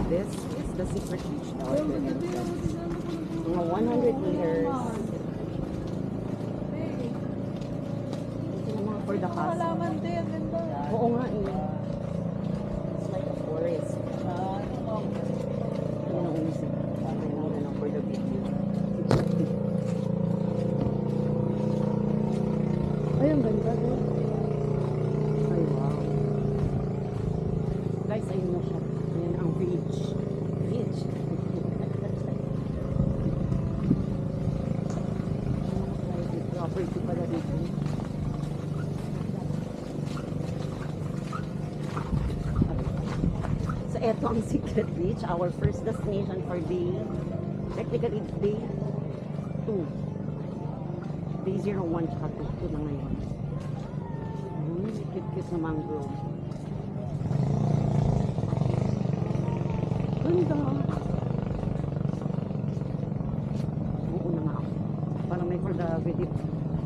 This is the secret beach daw. Mga 100 meters. Ito naman for the castle. Halaman din, ganda. Oo nga eh. It's like a forest. Yan ang unisip. Yan ang for the video. Ay, ang ganda doon. Ay, wow. Guys, ayun na siya. Ayan ang beach. Beach. Property pala dito. So, eto ang secret beach. Our first destination for day. Technically, day 2. Day 01 tsaka 2 na ngayon. Cute-cute na mangrove. Ganda. Oo na nga ako. Parang may for the video.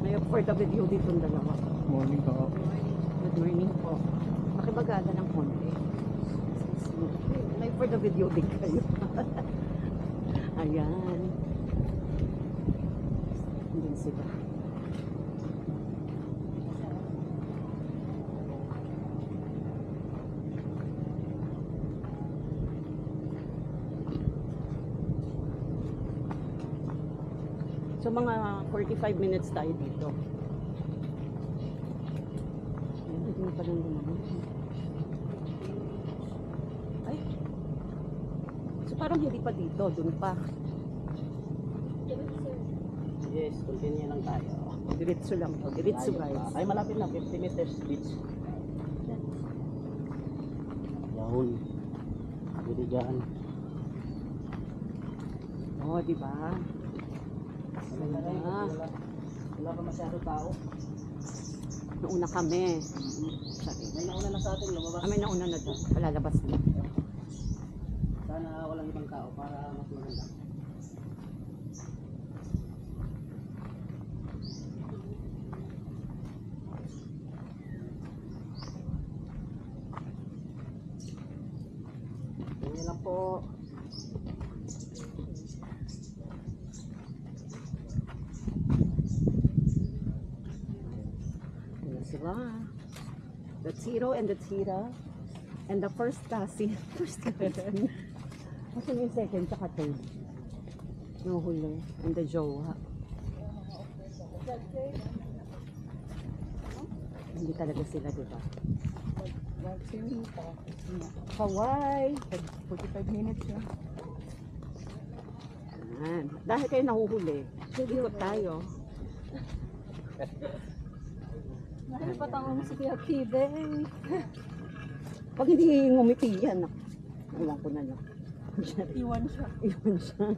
May for the video dito ang dalawa. Morning ka. Good morning po. Makibagada ng konti. May for the video din kayo. Ayan. Andun sila. So mga 45 minutes tayo dito. Ayan, dito na palang lumaman. Ay. So parang hindi pa dito, dun pa. Yes, continue lang tayo. Diretso lang to, diretso guys. Ay, malapit na, 50 meters beach. Yahon. Pwede dyan. Oh, di ba? Wala pa masyado tao. Nauna kami. Sorry. May nauna na sa atin, lumabas. May nauna na doon. Palalabas na. Sana walang ibang tao para mas maganda. Ganyan lang po. Sila. The Tiro and the Tira. And the first cousin. First cousin. Kasi yung second tsaka third. Yung huli. And the jowa. Hindi talaga sila, diba? Swimming pa. Hawaii. 45 minutes na. Ayan. Dahil kayo nahuhuli, ikot tayo. Dahil patangong si Kuya Kibeng. Pag hindi ngumiti yan, ewan ko na lang. Iwan siya. Iwan siya.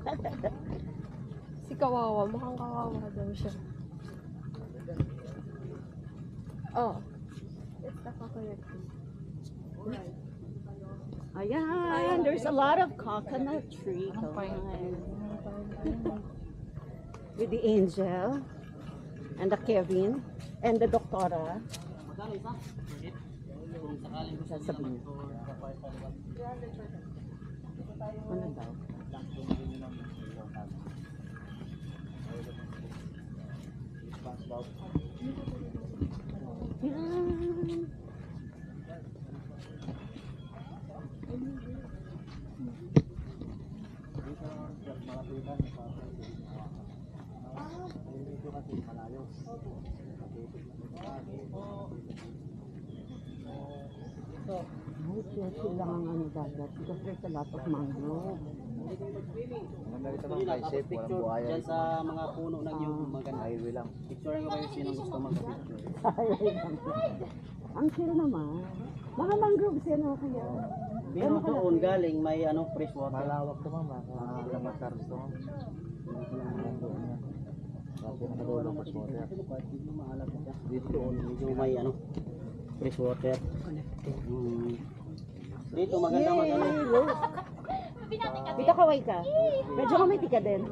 Si Kawawa, mukhang kawawa daw siya. Oh. It's the Kuya Kibeng. Ayan, there's a lot of coconut tree. With the angel and the Kevin and the doktora. Magkano isa? Kung sakaling gusto niya Sasabihin. Ano daw? Yan. Careful lang ang ano dagat because there's a lot of mangrove. Tapos picture dyan sa mga puno ng yung maganda. Highway lang. Picture ko kayo sinong gusto mag-picture. Ang chill naman. Mga mangroves yan o kuya. Pero doon galing may ano fresh water. Malawak naman ba? Lamakar to. Dito medyo may ano fresh water. Dito maganda mag-ano. Dito kaway ka. Medyo kumiti ka din.